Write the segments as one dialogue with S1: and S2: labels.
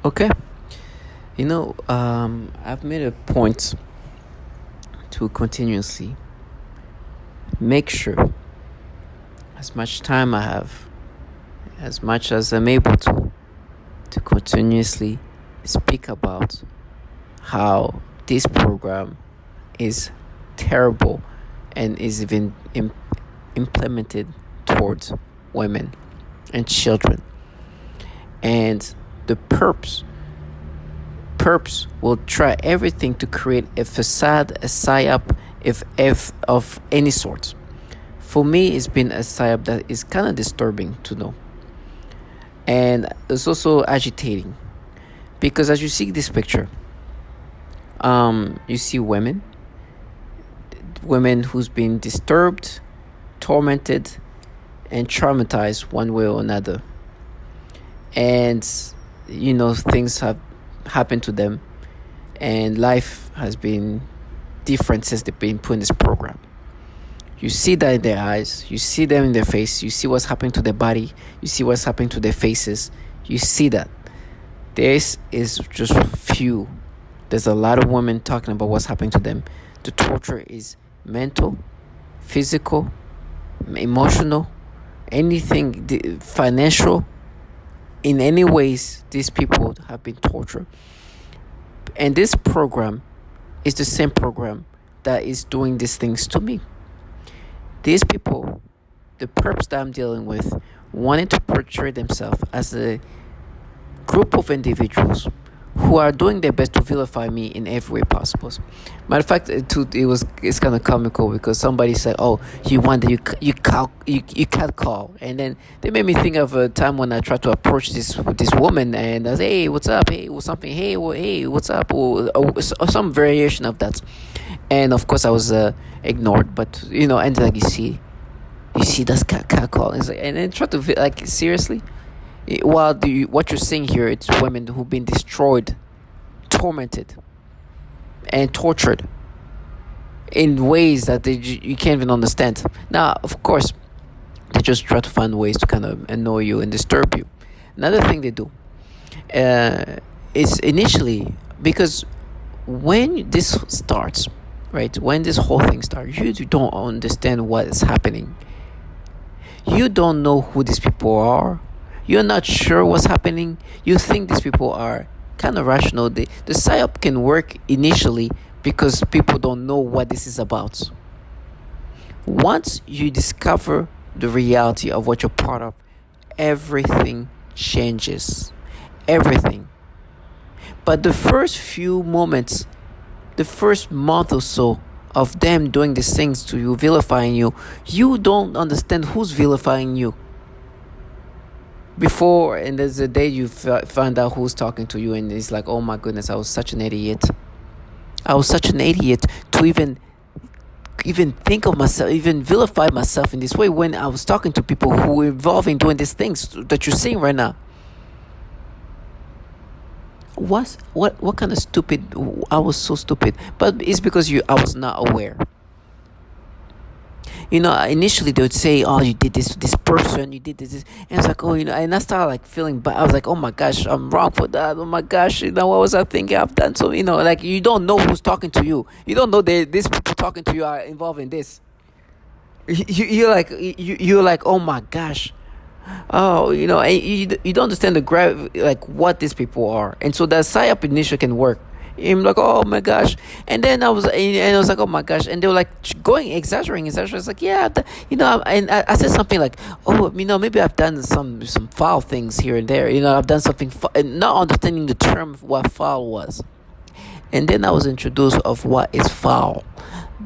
S1: Okay. I've made a point to continuously make sure as much time I have, as much as I'm able to continuously speak about how this program is terrible and is even implemented towards women and children. And the perps will try everything to create a facade, a psyop, if of any sort. For me, it's been a psyop that is kind of disturbing to know, and it's also agitating because as you see this picture, you see women who's been disturbed, tormented, and traumatized one way or another, and things have happened to them, and life has been different since they've been put in this program. You see that in their eyes, you see them in their face, you see what's happening to their body, you see what's happening to their faces, you see that. This is just few. There's a lot of women talking about what's happening to them. The torture is mental, physical, emotional, anything, financial. In any ways, these people have been tortured. And this program is the same program that is doing these things to me. These people, the perps that I'm dealing with, wanting to portray themselves as a group of individuals who are doing their best to vilify me in every way possible. Matter of fact, it's kind of comical because somebody said, "Oh, you wonder you can't call," and then they made me think of a time when I tried to approach this woman and I was, "Hey, what's up? Hey, what's something? Hey, what's up?" Or some variation of that, and of course I was ignored. But and like you see that's cat call, and then try to like seriously. While what you're seeing here, it's women who've been destroyed, tormented, and tortured in ways that you can't even understand. Now, of course, they just try to find ways to kind of annoy you and disturb you. Another thing they do is initially because when this starts, right? When this whole thing starts, you don't understand what is happening. You don't know who these people are. You're not sure what's happening. You think these people are kind of rational. The psyop can work initially because people don't know what this is about. Once you discover the reality of what you're part of, everything changes. Everything. But the first few moments, the first month or so of them doing these things to you, vilifying you, you don't understand who's vilifying you. Before, and there's a day you find out who's talking to you, and it's like, oh my goodness, I was such an idiot. I was such an idiot to even think of myself, even vilify myself in this way when I was talking to people who were involved in doing these things that you're seeing right now. What kind of stupid? I was so stupid, but it's because I was not aware. Initially they would say, "Oh, you did this to this person, you did this," and it's like, "Oh, and I started like feeling bad. I was like, oh my gosh, I'm wrong for that. Oh my gosh, what was I thinking? I've done so, like you don't know who's talking to you. You don't know these people talking to you are involved in this. You're like, oh my gosh." Oh, and you don't understand like what these people are, and so that psyop initial can work. I'm like, oh my gosh, and then I was like, oh my gosh, and they were like going exaggerating. It's like, yeah, and I said something like, oh, maybe I've done some foul things here and there. I've done something, and not understanding the term what foul was, and then I was introduced of what is foul.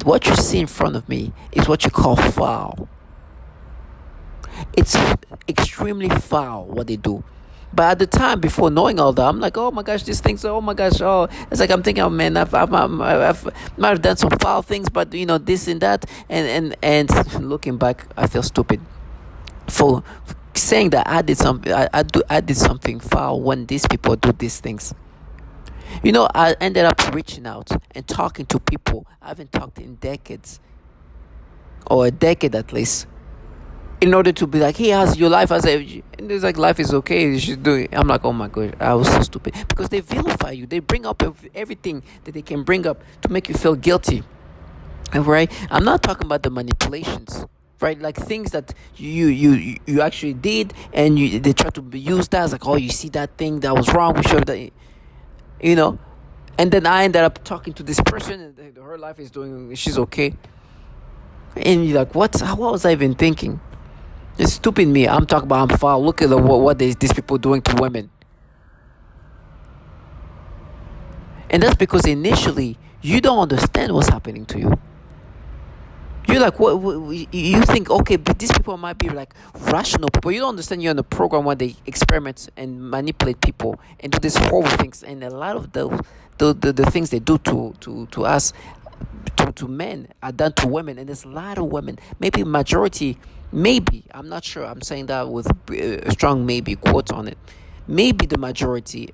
S1: What you see in front of me is what you call foul. It's extremely foul what they do. But at the time, before knowing all that, I'm like, oh my gosh, these things. Oh my gosh, oh, it's like I'm thinking, oh man, I've might have done some foul things, but this and that, and looking back, I feel stupid for saying that I did something foul when these people do these things. I ended up reaching out and talking to people I haven't talked in decades, or a decade at least. in order to be like, hey, how's your life? And it's like, life is okay. You should do it. I'm like, oh my god, I was so stupid, because they vilify you. They bring up everything that they can bring up to make you feel guilty. Right? I'm not talking about the manipulations, right? Like things that you actually did, and they try to use that as like, oh, you see that thing that was wrong, we showed that, you know. And then I ended up talking to this person, and her life is doing, she's okay. And you're like, what was I even thinking? It's stupid me. I'm talking about I'm foul. Look at what these people doing to women. And that's because initially you don't understand what's happening to you. You're like, what you think, okay, but these people might be like rational people. You don't understand you're in a program where they experiment and manipulate people and do these horrible things. And a lot of the things they do to us, to men, are done to women. And there's a lot of women, maybe majority, maybe, I'm not sure, I'm saying that with a strong maybe quote on it, maybe the majority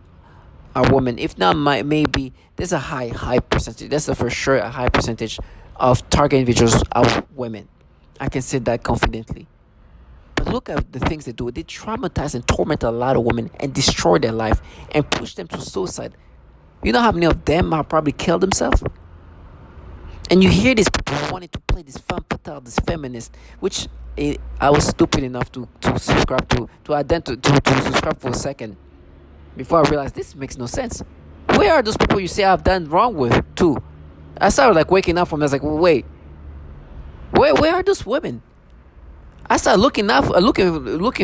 S1: are women. If not, maybe there's a high percentage, that's for sure a high percentage of target individuals are women. I can say that confidently. But look at the things they do. They traumatize and torment a lot of women and destroy their life and push them to suicide. You know how many of them have probably killed themselves? And you hear these people wanting to play this femme fatale, this feminist, which I was stupid enough to subscribe to subscribe for a second before I realized this makes no sense. Where are those people you say I've done wrong with too? I started like waking up from this, like, wait, where are those women? I started looking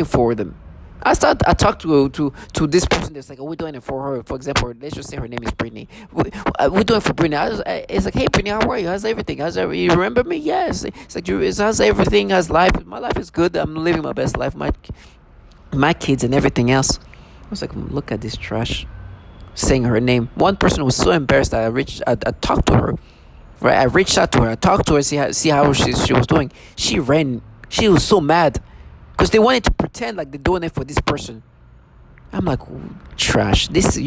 S1: for them. I talked to this person that's like, oh, we're doing it for her. For example, let's just say her name is Brittany. We're doing it for Brittany. It's like, hey, Brittany, how are you? How's everything? You remember me? Yes. It's like, how's everything? How's life? My life is good. I'm living my best life. My kids and everything else. I was like, look at this trash. Saying her name. One person was so embarrassed that I talked to her. Right, I reached out to her. I talked to her, see how she was doing. She ran. She was so mad because they wanted to pretend like they're doing it for this person. I'm like, trash. These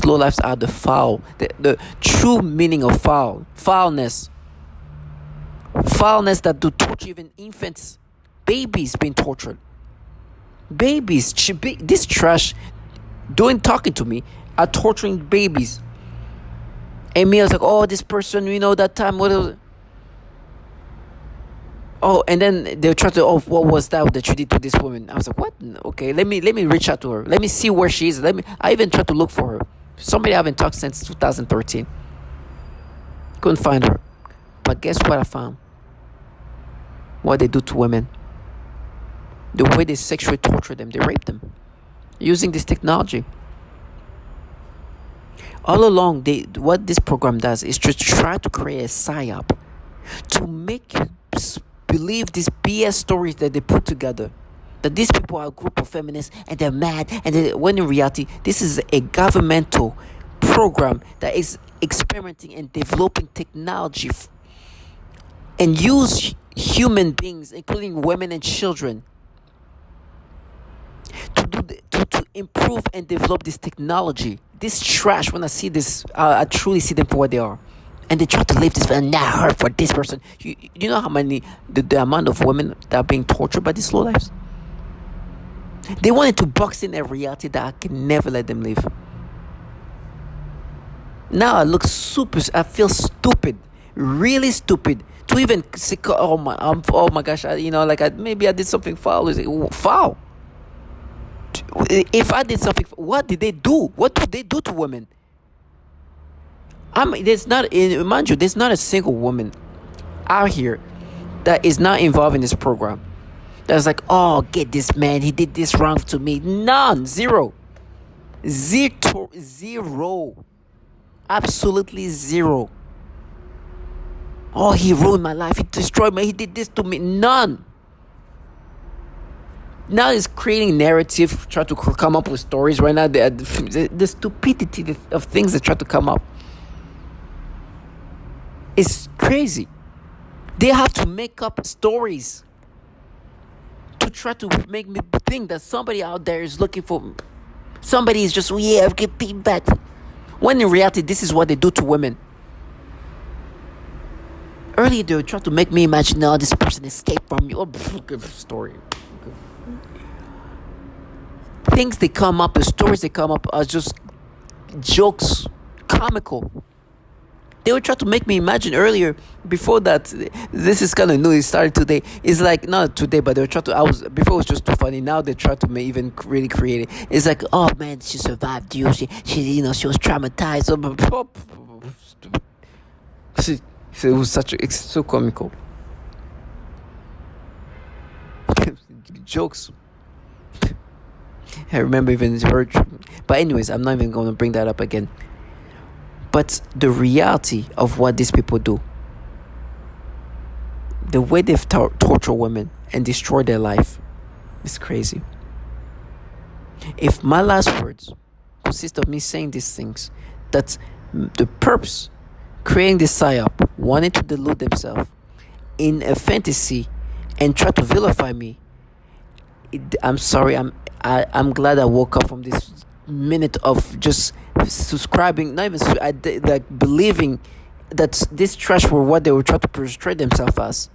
S1: low lives are the foul. The true meaning of foulness that do torture even infants, babies being tortured. Babies, this trash talking to me are torturing babies. And me, I was like, oh, this person, that time, what was it? Oh, and then they'll try to, oh, what was that you did to this woman? I was like, what? Okay, let me reach out to her. Let me see where she is. I even tried to look for her. Somebody I haven't talked since 2013. Couldn't find her. But guess what I found? What they do to women. The way they sexually torture them, they rape them. Using this technology. All along, what this program does is to try to create a PSYOP to make you believe these BS stories that they put together. That these people are a group of feminists and they're mad. When in reality, this is a governmental program that is experimenting and developing technology and use human beings, including women and children, to improve and develop this technology. This trash, when I see this, I truly see them for what they are. And they try to leave this and now hurt for this person. You know how many, the amount of women that are being tortured by these low lives? They wanted to box in a reality that I can never let them live. Now I feel stupid, really stupid, to even say, oh my gosh, maybe I did something foul. Foul? If I did something, what did they do? What did they do to women? There's not a single woman out here that is not involved in this program. That's like, oh, get this man, he did this wrong to me. None. Zero. Absolutely zero. Oh, he ruined my life. He destroyed me. He did this to me. None. Now it's creating narrative, try to come up with stories right now. The stupidity of things that try to come up is crazy. They have to make up stories to try to make me think that somebody out there is looking for me. Somebody is just, get feedback. When in reality, this is what they do to women. Earlier, they were trying to make me imagine, no, this person escaped from me. Oh, good story. Things they come up, the stories they come up are just jokes, comical. They were trying to make me imagine earlier. Before that, this is kind of new. It started today. It's like not today, but they were trying to. I was before it was just too funny. Now they try to make, even really create it. It's like, oh man, she survived you. She was traumatized. It was it's so comical. Jokes. I remember even heard, but anyways, I'm not even going to bring that up again. But the reality of what these people do, the way they've tortured women and destroyed their life, is crazy. If my last words consist of me saying these things, that the perps creating this PSYOP wanted to delude themselves in a fantasy and try to vilify me, I'm sorry. I'm glad I woke up from this minute of just subscribing, not even like believing that this trash were what they were trying to portray themselves as,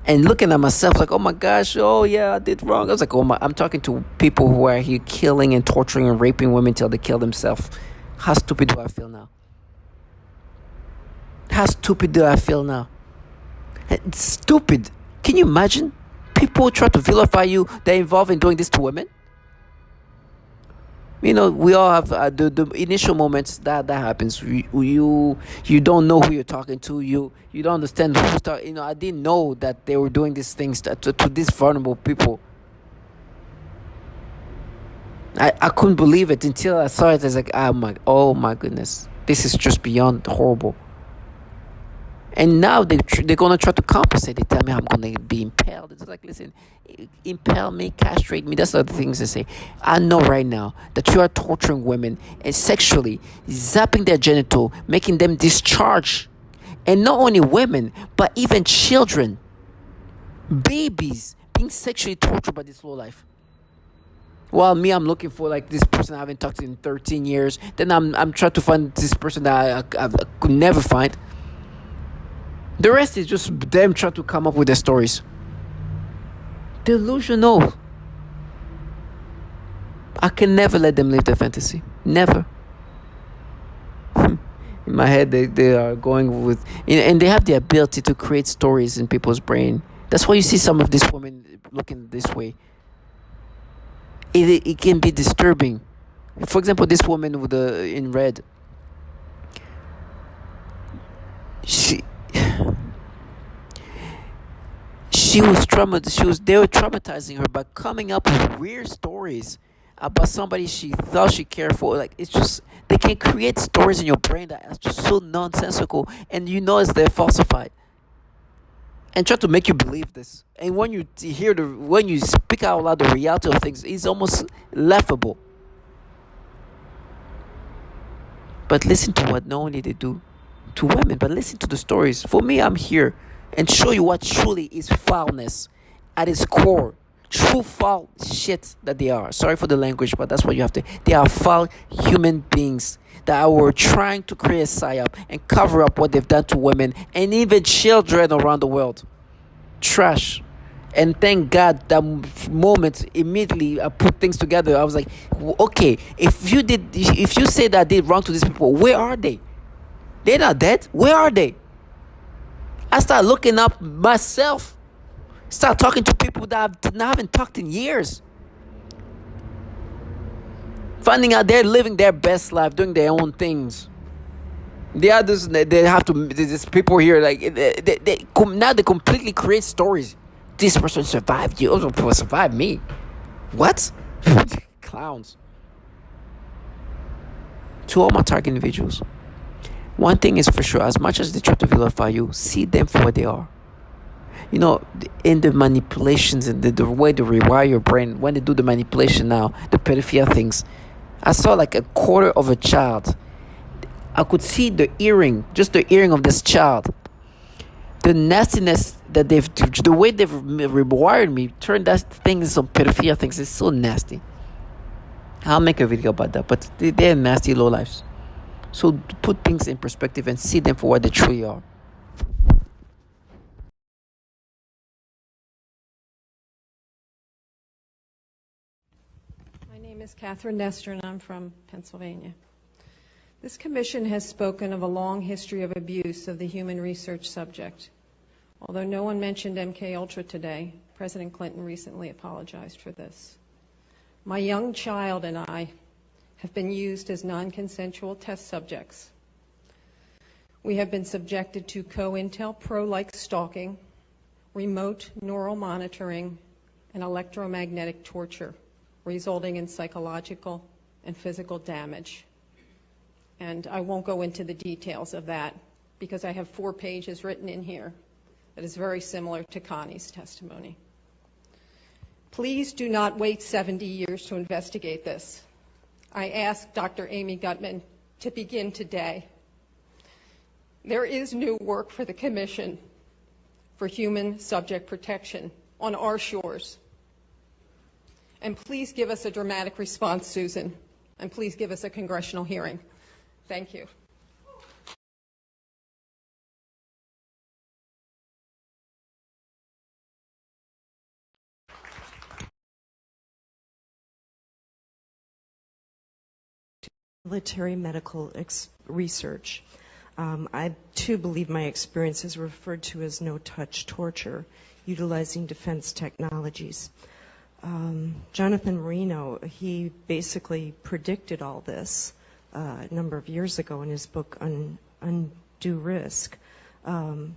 S1: and looking at myself like, oh my gosh, oh yeah, I did wrong. I was like, oh my, I'm talking to people who are here killing and torturing and raping women till they kill themselves. How stupid do I feel now? How stupid do I feel now? It's stupid. Can you imagine? People try to vilify you. They're involved in doing this to women. We all have the initial moments that happens. You don't know who you're talking to. You don't understand who's talking. I didn't know that they were doing these things to these vulnerable people. I couldn't believe it until I saw it. I was like, oh my goodness, this is just beyond horrible. And now they're going to try to compensate. They tell me I'm going to be impaled. It's like, listen, impale me, castrate me. That's the things they say. I know right now that you are torturing women and sexually zapping their genital, making them discharge. And not only women, but even children, babies, being sexually tortured by this low life. While me, I'm looking for like this person I haven't talked to in 13 years. Then I'm trying to find this person that I could never find. The rest is just them trying to come up with their stories. Delusional. I can never let them live their fantasy. Never. In my head, they are going with... And they have the ability to create stories in people's brain. That's why you see some of these women looking this way. It can be disturbing. For example, this woman with in red. She was traumatized. They were traumatizing her by coming up with weird stories about somebody she thought she cared for. Like, it's just, they can create stories in your brain that are just so nonsensical, and they're falsified, and try to make you believe this. And when you when you speak out loud the reality of things, it's almost laughable. But listen to what not only they do to women, but listen to the stories. For me, I'm here and show you what truly is foulness at its core. True foul shit that they are. Sorry for the language, but that's what you have to. They are foul human beings that were trying to create a PSYOP and cover up what they've done to women and even children around the world. Trash. And thank God that moment, immediately I put things together. I was like, okay, if you say that I did wrong to these people, where are they? They're not dead. Where are they? I start looking up myself. Start talking to people that I haven't talked in years. Finding out they're living their best life, doing their own things. The others, they have to. There's people here like now they completely create stories. This person survived you. Other people survived me. What? Clowns. To all my target individuals. One thing is for sure, as much as they try to vilify you, see them for what they are. In the manipulations and the way they rewire your brain, when they do the manipulation now, the pedophilia things, I saw like a quarter of a child. I could see the earring of this child. The nastiness that the way they've rewired me, turned that thing into some pedophilia things. It's so nasty. I'll make a video about that, but they're nasty lowlifes. So put things in perspective and see them for what they truly are.
S2: Catherine Nestor, and I'm from Pennsylvania. This commission has spoken of a long history of abuse of the human research subject. Although no one mentioned MKUltra today, President Clinton recently apologized for this. My young child and I have been used as non-consensual test subjects. We have been subjected to COINTELPRO-like stalking, remote neural monitoring, and electromagnetic torture, resulting in psychological and physical damage. And I won't go into the details of that because I have 4 pages written in here that is very similar to Connie's testimony. Please do not wait 70 years to investigate this. I ask Dr. Amy Gutman to begin today. There is new work for the Commission for Human Subject Protection on our shores. And please give us a dramatic response, Susan, and please give us a congressional hearing. Thank you.
S3: Military medical research. I too believe my experience is referred to as no-touch torture, utilizing defense technologies. Jonathan Marino, he basically predicted all this a number of years ago in his book Undue Risk. I'm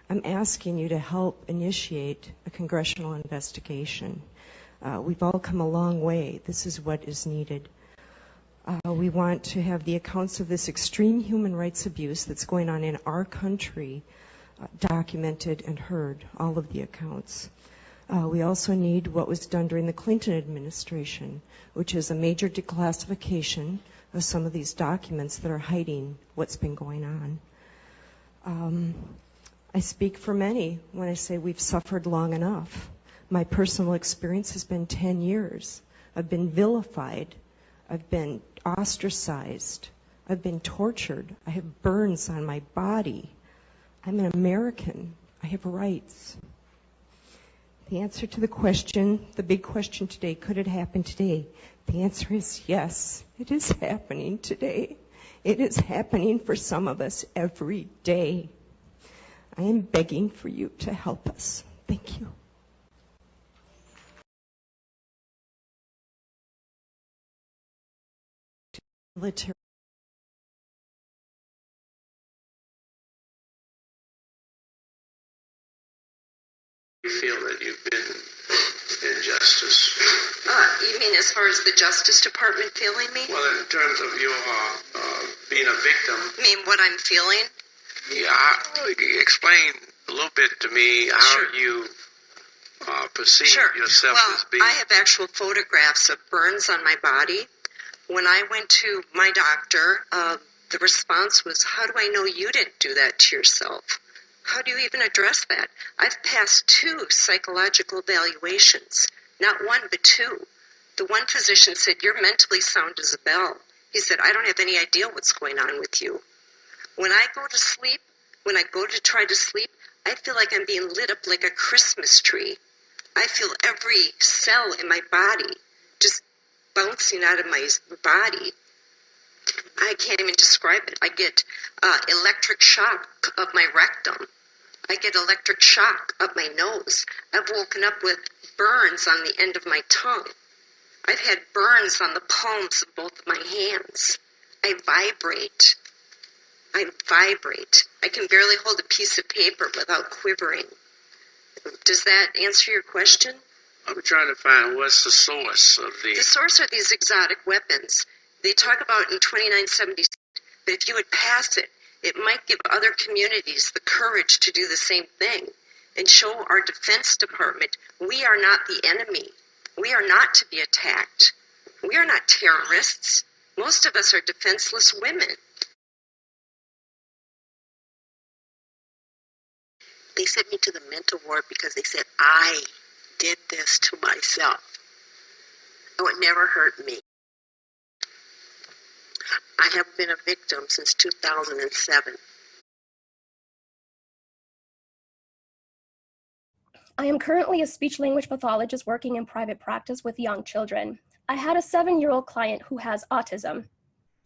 S3: asking you to help initiate a congressional investigation. We've all come a long way. This is what is needed. We want to have the accounts of this extreme human rights abuse that's going on in our country documented and heard, all of the accounts. We also need what was done during the Clinton administration, which is a major declassification of some of these documents that are hiding what's been going on. I speak for many when I say we've suffered long enough. My personal experience has been 10 years. I've been vilified. I've been ostracized. I've been tortured. I have burns on my body. I'm an American. I have rights. The answer to the question, the big question today, could it happen today? The answer is yes, it is happening today. It is happening for some of us every day. I am begging for you to help us. Thank you. Military.
S4: You feel that you've been injustice?
S5: You mean as far as the Justice Department feeling me?
S4: Well, in terms of your being a victim.
S5: You mean what I'm feeling?
S4: Yeah, explain a little bit to me how
S5: Sure.
S4: you perceive yourself as being.
S5: I have actual photographs of burns on my body. When I went to my doctor, the response was, how do I know you didn't do that to yourself? How do you even address that? I've passed 2 psychological evaluations, not 1, but 2. The one physician said, you're mentally sound as a bell. He said, I don't have any idea what's going on with you. When I go to sleep, when I go to try to sleep, I feel like I'm being lit up like a Christmas tree. I feel every cell in my body just bouncing out of my body. I can't even describe it. I get electric shock of my rectum. I get electric shock up my nose. I've woken up with burns on the end of my tongue. I've had burns on the palms of both of my hands. I vibrate. I vibrate. I can barely hold a piece of paper without quivering. Does that answer your question?
S4: I'm trying to find what's the source of the...
S5: The source are these exotic weapons. They talk about in 2976, but if you would pass it, it might give other communities the courage to do the same thing and show our Defense Department we are not the enemy. We are not to be attacked. We are not terrorists. Most of us are defenseless women.
S6: They sent me to the mental ward because they said I did this to myself. It would never hurt me. I have been a victim since 2007.
S7: I am currently a speech-language pathologist working in private practice with young children. I had a 7-year-old client who has autism,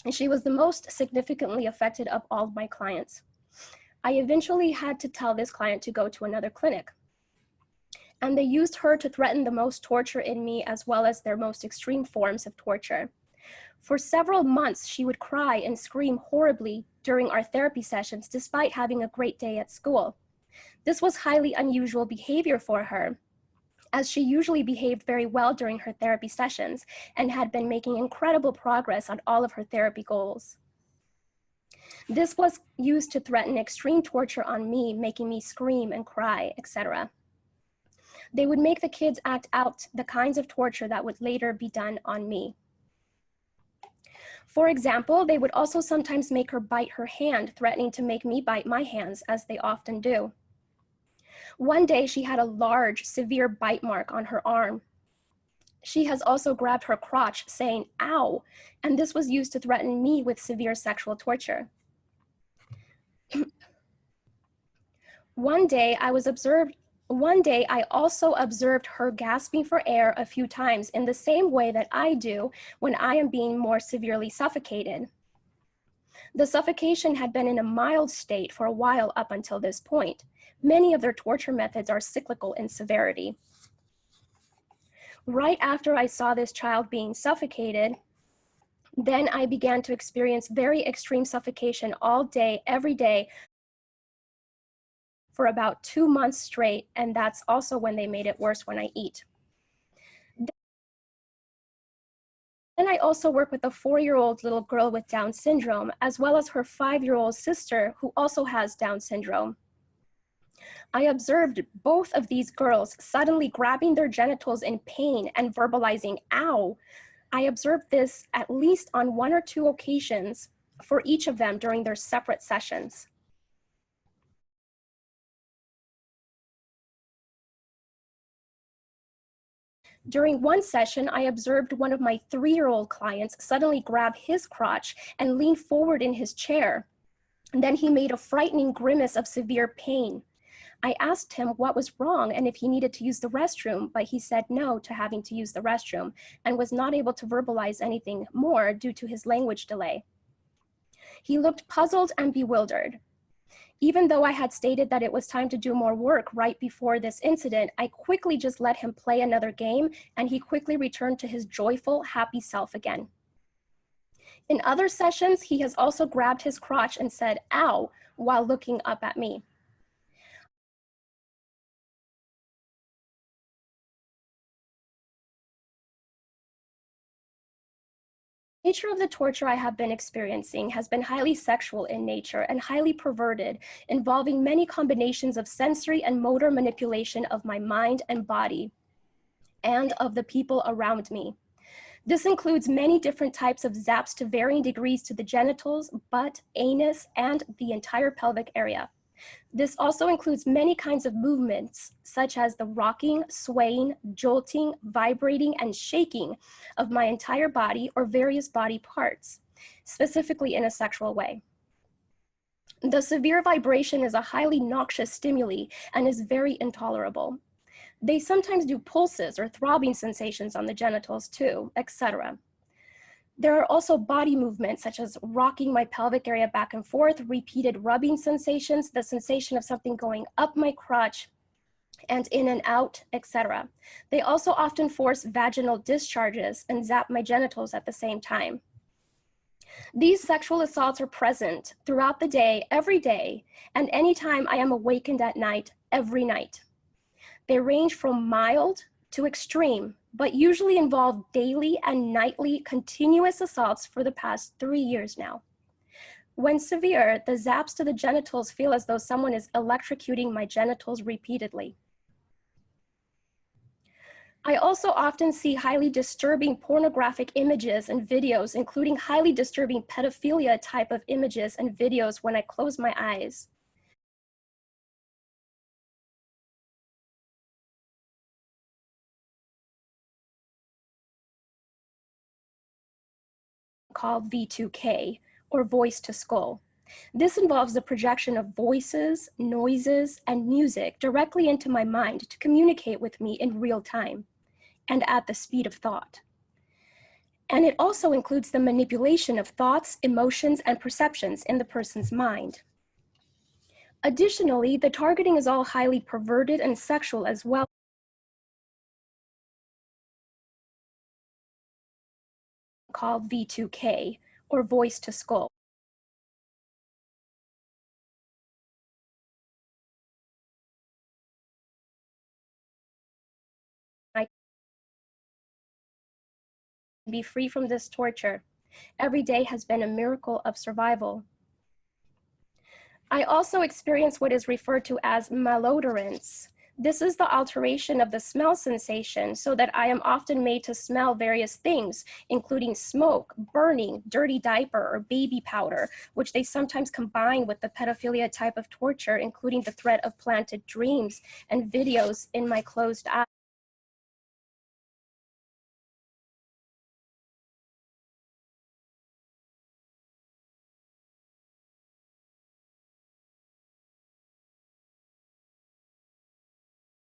S7: and she was the most significantly affected of all of my clients. I eventually had to tell this client to go to another clinic. And they used her to threaten the most torture in me, as well as their most extreme forms of torture. For several months, she would cry and scream horribly during our therapy sessions, despite having a great day at school. This was highly unusual behavior for her, as she usually behaved very well during her therapy sessions and had been making incredible progress on all of her therapy goals. This was used to threaten extreme torture on me, making me scream and cry, etc. They would make the kids act out the kinds of torture that would later be done on me. For example, they would also sometimes make her bite her hand, threatening to make me bite my hands, as they often do. One day, she had a large, severe bite mark on her arm. She has also grabbed her crotch, saying, "Ow," and this was used to threaten me with severe sexual torture. One day, I also observed her gasping for air a few times in the same way that I do when I am being more severely suffocated. The suffocation had been in a mild state for a while up until this point. Many of their torture methods are cyclical in severity. Right after I saw this child being suffocated, then I began to experience very extreme suffocation all day, every day, for about 2 months straight, and that's also when they made it worse when I eat. Then I also work with a 4-year-old little girl with Down syndrome, as well as her 5-year-old sister who also has Down syndrome. I observed both of these girls suddenly grabbing their genitals in pain and verbalizing, "Ow." I observed this at least on 1 or 2 occasions for each of them during their separate sessions. During one session, I observed one of my 3-year-old clients suddenly grab his crotch and lean forward in his chair. And then he made a frightening grimace of severe pain. I asked him what was wrong and if he needed to use the restroom, but he said no to having to use the restroom and was not able to verbalize anything more due to his language delay. He looked puzzled and bewildered. Even though I had stated that it was time to do more work right before this incident, I quickly just let him play another game, and he quickly returned to his joyful, happy self again. In other sessions, he has also grabbed his crotch and said, "Ow," while looking up at me. The nature of the torture I have been experiencing has been highly sexual in nature and highly perverted, involving many combinations of sensory and motor manipulation of my mind and body and of the people around me. This includes many different types of zaps to varying degrees to the genitals, butt, anus, and the entire pelvic area. This also includes many kinds of movements, such as the rocking, swaying, jolting, vibrating, and shaking of my entire body or various body parts, specifically in a sexual way. The severe vibration is a highly noxious stimuli and is very intolerable. They sometimes do pulses or throbbing sensations on the genitals too, etc. There are also body movements such as rocking my pelvic area back and forth, repeated rubbing sensations, the sensation of something going up my crotch and in and out, etc. They also often force vaginal discharges and zap my genitals at the same time. These sexual assaults are present throughout the day, every day, and anytime I am awakened at night, every night. They range from mild to extreme, but usually involve daily and nightly continuous assaults for the past 3 years now. When severe, the zaps to the genitals feel as though someone is electrocuting my genitals repeatedly. I also often see highly disturbing pornographic images and videos, including highly disturbing pedophilia type of images and videos when I close my eyes. Called V2K, or voice to skull. This involves the projection of voices, noises, and music directly into my mind to communicate with me in real time and at the speed of thought. And it also includes the manipulation of thoughts, emotions, and perceptions in the person's mind. Additionally, the targeting is all highly perverted and sexual as well, called V2K, or voice to skull. I can be free from this torture. Every day has been a miracle of survival. I also experience what is referred to as malodorance. This is the alteration of the smell sensation so that I am often made to smell various things, including smoke, burning, dirty diaper, or baby powder, which they sometimes combine with the pedophilia type of torture, including the threat of planted dreams and videos in my closed eyes.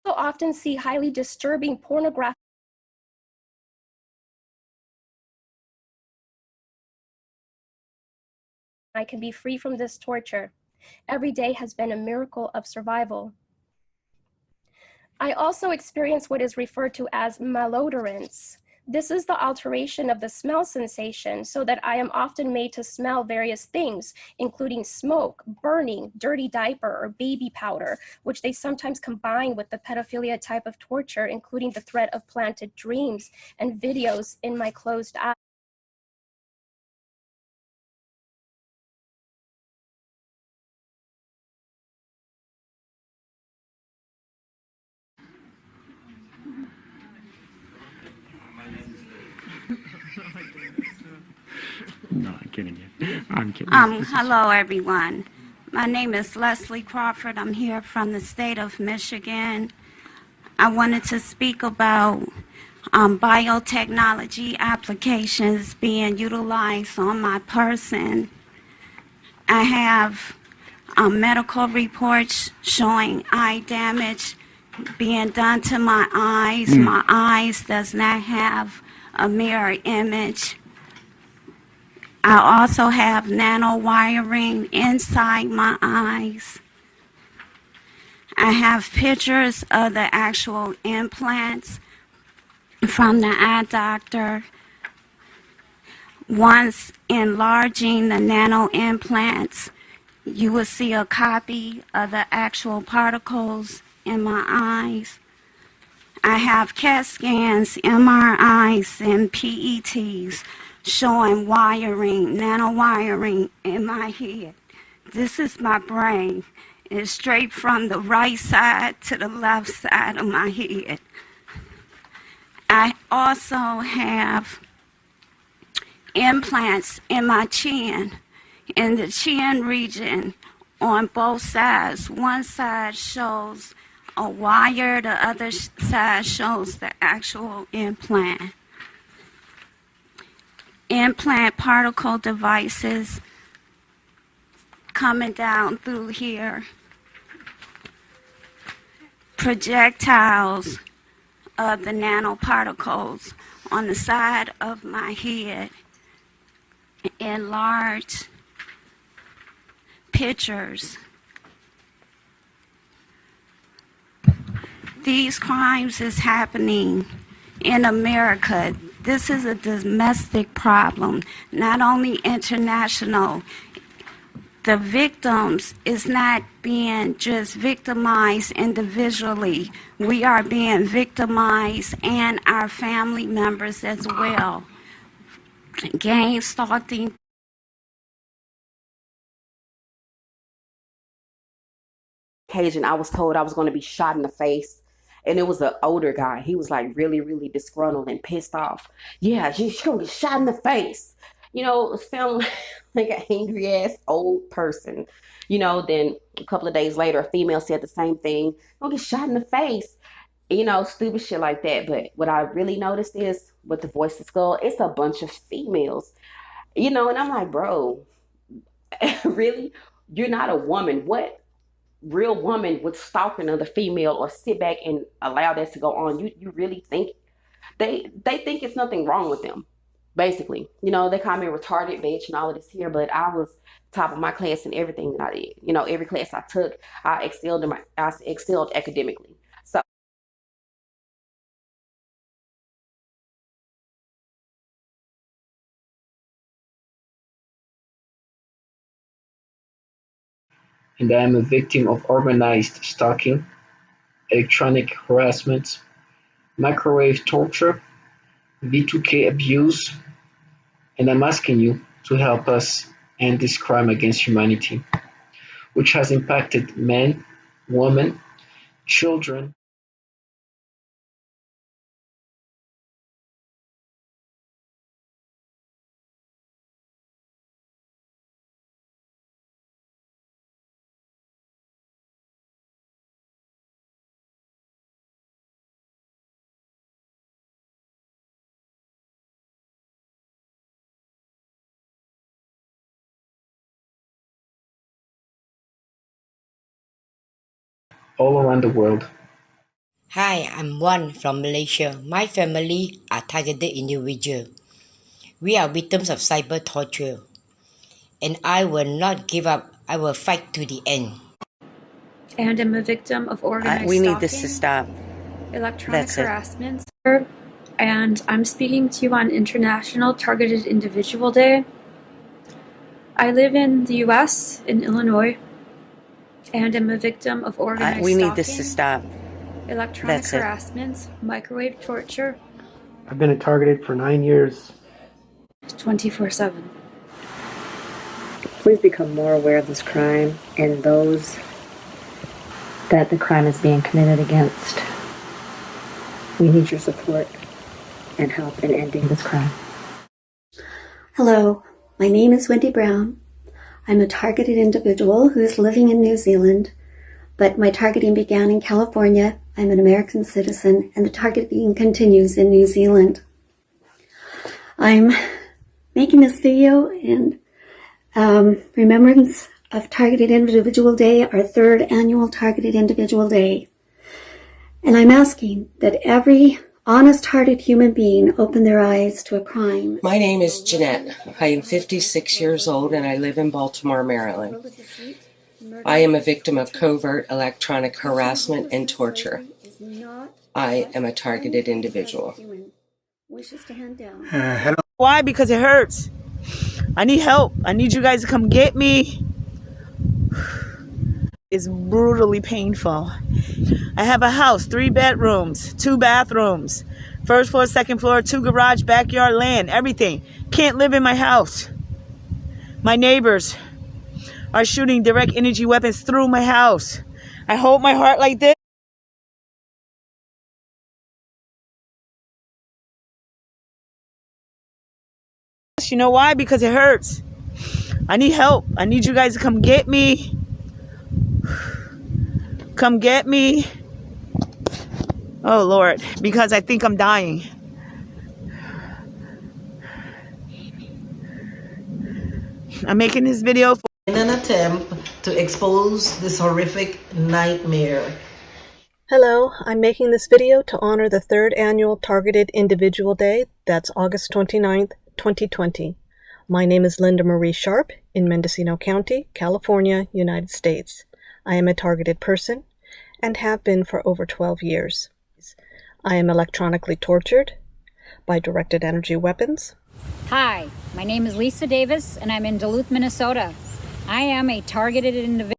S7: I also often see highly disturbing pornographic I can be free from this torture. Every day has been a miracle of survival. I also experience what is referred to as malodorance. This is the alteration of the smell sensation so that I am often made to smell various things, including smoke, burning, dirty diaper, or baby powder, which they sometimes combine with the pedophilia type of torture, including the threat of planted dreams and videos in my closed eyes.
S8: No, I'm kidding you. I'm kidding.
S9: Hello, everyone. My name is Leslie Crawford. I'm here from the state of Michigan. I wanted to speak about biotechnology applications being utilized on my person. I have medical reports showing eye damage being done to my eyes. My eyes does not have a mirror image. I also have nanowiring inside my eyes. I have pictures of the actual implants from the eye doctor. Once enlarging the nano implants, you will see a copy of the actual particles in my eyes. I have CAT scans, MRIs, and PETs showing wiring, nanowiring in my head. This is my brain. It's straight from the right side to the left side of my head. I also have implants in my chin, in the chin region on both sides. One side shows a wire, the other side shows the actual implant. Implant particle devices coming down through here. Projectiles of the nanoparticles on the side of my head. Enlarged pictures. These crimes is happening in America. This is a domestic problem, not only international. The victims is not being just victimized individually. We are being victimized and our family members as well. Gangstalking.
S10: Occasion, I was told I was going to be shot in the face. And it was an older guy. He was like really, really disgruntled and pissed off. Yeah, you're going to get shot in the face. You know, sound like an angry ass old person. You know, then a couple of days later, a female said the same thing. Don't get shot in the face. You know, stupid shit like that. But what I really noticed is with the voice to skull, it's a bunch of females. You know, and I'm like, bro, really? You're not a woman. What real woman would stalk another female or sit back and allow that to go on? You really think they think it's nothing wrong with them? basically. They call me a retarded bitch and all of this here, but I was top of my class in everything that I did. Every class I took, I excelled academically. So
S1: and I am a victim of organized stalking, electronic harassment, microwave torture, V2K abuse, and I'm asking you to help us end this crime against humanity, which has impacted men, women, children, all around the world.
S11: Hi, I'm Wan from Malaysia. My family are targeted individuals. We are victims of cyber torture, and I will not give up. I will fight to the end.
S12: And am a victim of organized
S11: We need
S12: stalking,
S11: this to stop.
S12: electronic
S11: That's it.
S12: harassment, and I'm speaking to you on International Targeted Individual Day. I live in the U.S., in Illinois, and am a victim of organized
S11: We
S12: stalking,
S11: need this to stop.
S12: electronic
S11: That's it.
S12: harassment, microwave torture,
S13: I've been targeted for 9 years.
S12: 24/7.
S14: Please become more aware of this crime and those that the crime is being committed against. We need your support and help in ending this crime.
S15: Hello, my name is Wendy Brown. I'm a targeted individual who is living in New Zealand, but my targeting began in California. I'm an American citizen, and the targeting continues in New Zealand. I'm making this video in remembrance of Targeted Individual Day, our third annual Targeted Individual Day. And I'm asking that every honest-hearted human being open their eyes to a crime.
S16: My name is Jeanette. I am 56 years old and I live in Baltimore, Maryland. I am a victim of covert electronic harassment and torture. I am a targeted individual.
S13: Hello.
S17: Why? Because it hurts. I need help. I need you guys to come get me. It's brutally painful. I have a house, 3 bedrooms, 2 bathrooms, first floor, second floor, 2 garage, backyard, land, everything. Can't live in my house. My neighbors are shooting direct energy weapons through my house. I hold my heart like this. You know why? Because it hurts. I need help. I need you guys to come get me. Come get me. Oh, Lord, because I think I'm dying. I'm making this video
S18: in an attempt to expose this horrific nightmare.
S19: Hello, I'm making this video to honor the third annual Targeted Individual Day. That's August 29th, 2020. My name is Linda Marie Sharp in Mendocino County, California, United States. I am a targeted person and have been for over 12 years. I am electronically tortured by directed energy weapons.
S20: Hi, my name is Lisa Davis and I'm in Duluth, Minnesota. I am a targeted individual.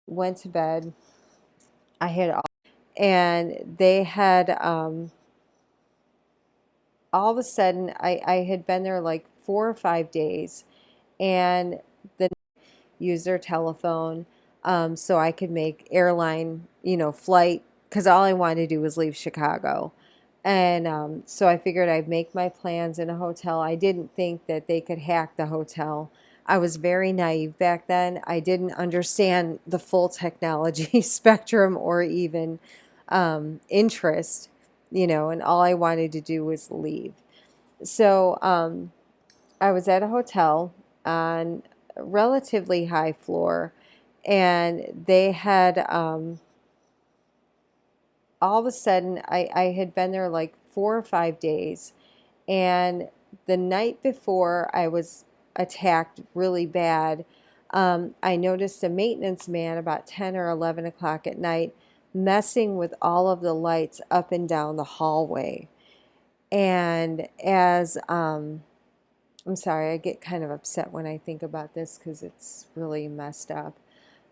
S21: Went to bed. I had all, and they had all of a sudden I had been there like 4 or 5 days, and then use their telephone so I could make airline flight, because all I wanted to do was leave Chicago. And so I figured I'd make my plans in a hotel. I didn't think that they could hack the hotel. I was very naive back then. I didn't understand the full technology spectrum or even interest, and all I wanted to do was leave. So I was at a hotel on relatively high floor, and they had all of a sudden, I had been there like 4 or 5 days, and the night before I was attacked really bad, I noticed a maintenance man about 10 or 11 o'clock at night messing with all of the lights up and down the hallway. And as I'm sorry, I get kind of upset when I think about this because it's really messed up.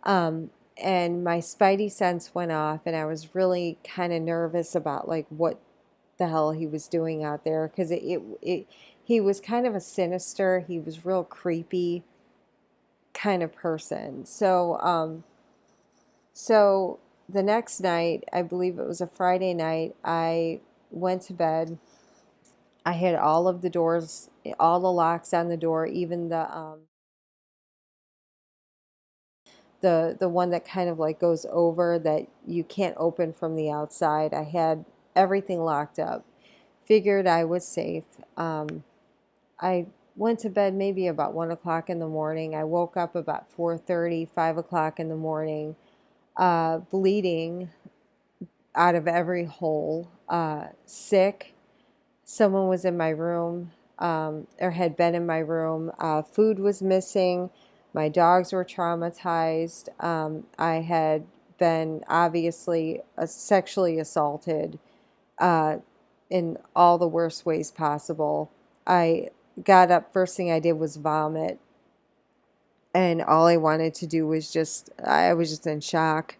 S21: And my spidey sense went off, and I was really kind of nervous about like what the hell he was doing out there, because he was kind of a sinister, he was real creepy kind of person. So so the next night, I believe it was a Friday night, I went to bed. I had all of the doors, all the locks on the door, even the one that kind of like goes over that you can't open from the outside. I had everything locked up. Figured I was safe. I went to bed maybe about 1 o'clock in the morning. I woke up about 4:30, 5 o'clock in the morning, bleeding out of every hole, sick. Someone was in my room, or had been in my room. Food was missing. My dogs were traumatized. I had been obviously sexually assaulted in all the worst ways possible. I got up, first thing I did was vomit. And all I wanted to do was I was just in shock.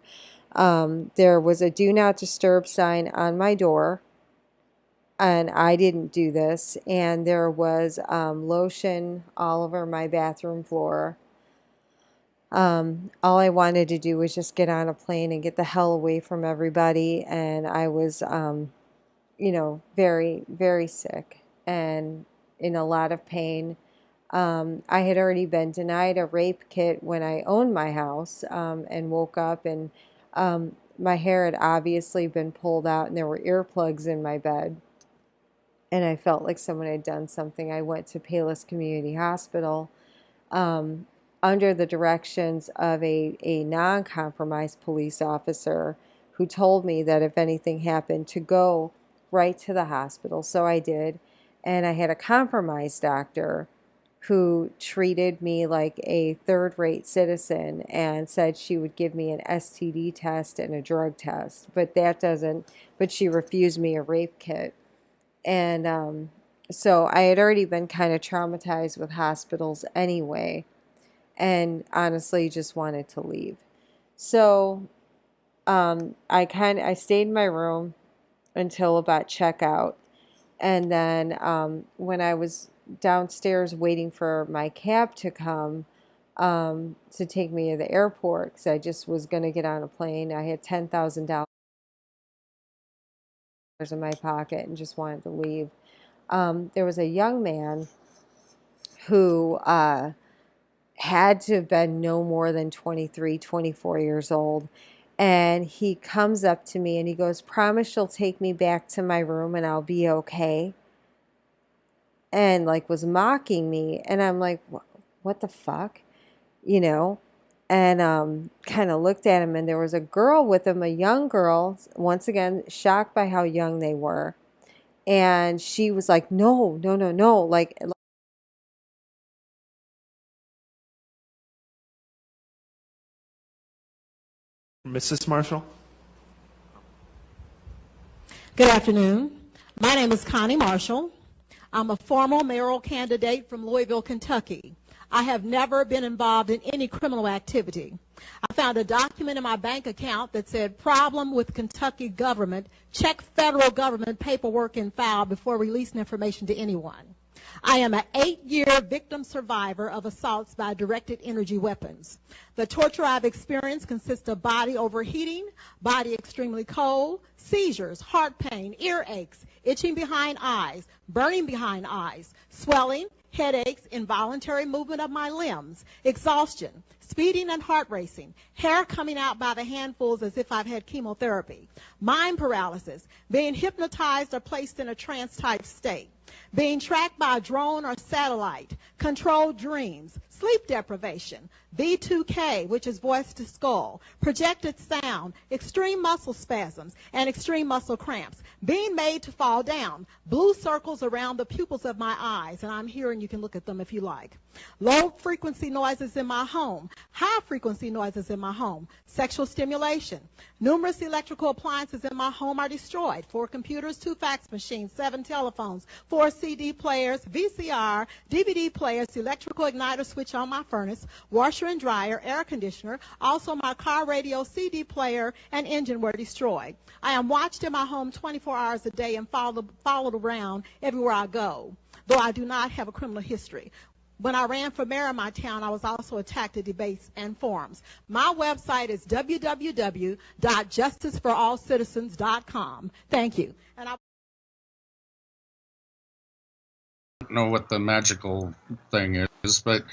S21: There was a do not disturb sign on my door, and I didn't do this. And there was lotion all over my bathroom floor. All I wanted to do was just get on a plane and get the hell away from everybody. And I was, very, very sick and in a lot of pain. I had already been denied a rape kit when I owned my house, and woke up, and my hair had obviously been pulled out, and there were earplugs in my bed. And I felt like someone had done something. I went to Palos Community Hospital under the directions of a non-compromised police officer who told me that if anything happened, to go right to the hospital. So I did. And I had a compromised doctor who treated me like a third-rate citizen and said she would give me an STD test and a drug test. But she refused me a rape kit. And so I had already been kind of traumatized with hospitals anyway, and honestly just wanted to leave. So I stayed in my room until about checkout. And then when I was downstairs waiting for my cab to come to take me to the airport, because I just was going to get on a plane, I had $10,000 in my pocket and just wanted to leave. There was a young man who had to have been no more than 23, 24 years old. And he comes up to me and he goes, "Promise you'll take me back to my room and I'll be okay." And like was mocking me. And I'm like, what the fuck? And kind of looked at him, and there was a girl with him, a young girl, once again, shocked by how young they were. And she was like, no, no, no, no. Like
S2: Mrs. Marshall?
S22: Good afternoon. My name is Connie Marshall. I'm a former mayoral candidate from Louisville, Kentucky. I have never been involved in any criminal activity. I found a document in my bank account that said, "Problem with Kentucky government. Check federal government paperwork and file before releasing information to anyone." I am an 8-year victim survivor of assaults by directed energy weapons. The torture I've experienced consists of body overheating, body extremely cold, seizures, heart pain, earaches, itching behind eyes, burning behind eyes, swelling, headaches, involuntary movement of my limbs, exhaustion, speeding and heart racing, hair coming out by the handfuls as if I've had chemotherapy, mind paralysis, being hypnotized or placed in a trance-type state, being tracked by a drone or satellite, controlled dreams, sleep deprivation, V2K, which is voice to skull, projected sound, extreme muscle spasms, and extreme muscle cramps, being made to fall down, blue circles around the pupils of my eyes, and I'm here and you can look at them if you like, low frequency noises in my home, high frequency noises in my home, sexual stimulation, numerous electrical appliances in my home are destroyed, 4 computers, 2 fax machines, 7 telephones, 4 CD players, VCR, DVD players, electrical igniter switch on my furnace, washer and dryer, air conditioner, also my car radio, CD player, and engine were destroyed. I am watched in my home 24 hours a day and followed around everywhere I go, though I do not have a criminal history. When I ran for mayor of my town, I was also attacked at debates and forums. My website is www.justiceforallcitizens.com. Thank you. And I
S3: don't know what the magical thing is, but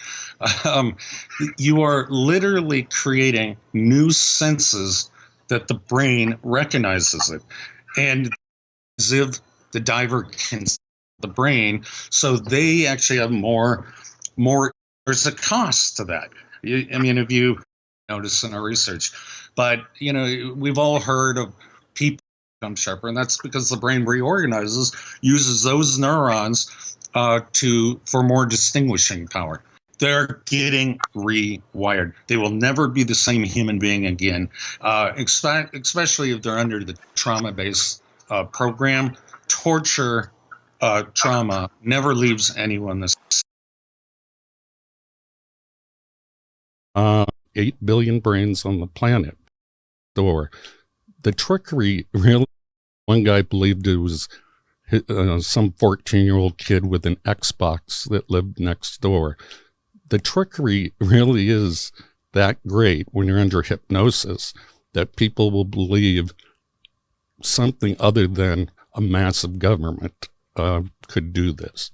S3: you are literally creating new senses that the brain recognizes it. And as if the diver can see the brain, so they actually have more, there's a cost to that. I mean, if you notice in our research, but, you know, we've all heard of people become sharper, and that's because the brain reorganizes, uses those neurons for more distinguishing power. They're getting rewired. They will never be the same human being again, especially if they're under the trauma-based program. Torture, trauma never leaves anyone the same.
S4: 8 billion brains on the planet. Or the trickery, really, one guy believed it was some 14-year-old kid with an Xbox that lived next door. The trickery really is that great when you're under hypnosis that people will believe something other than a massive government could do this.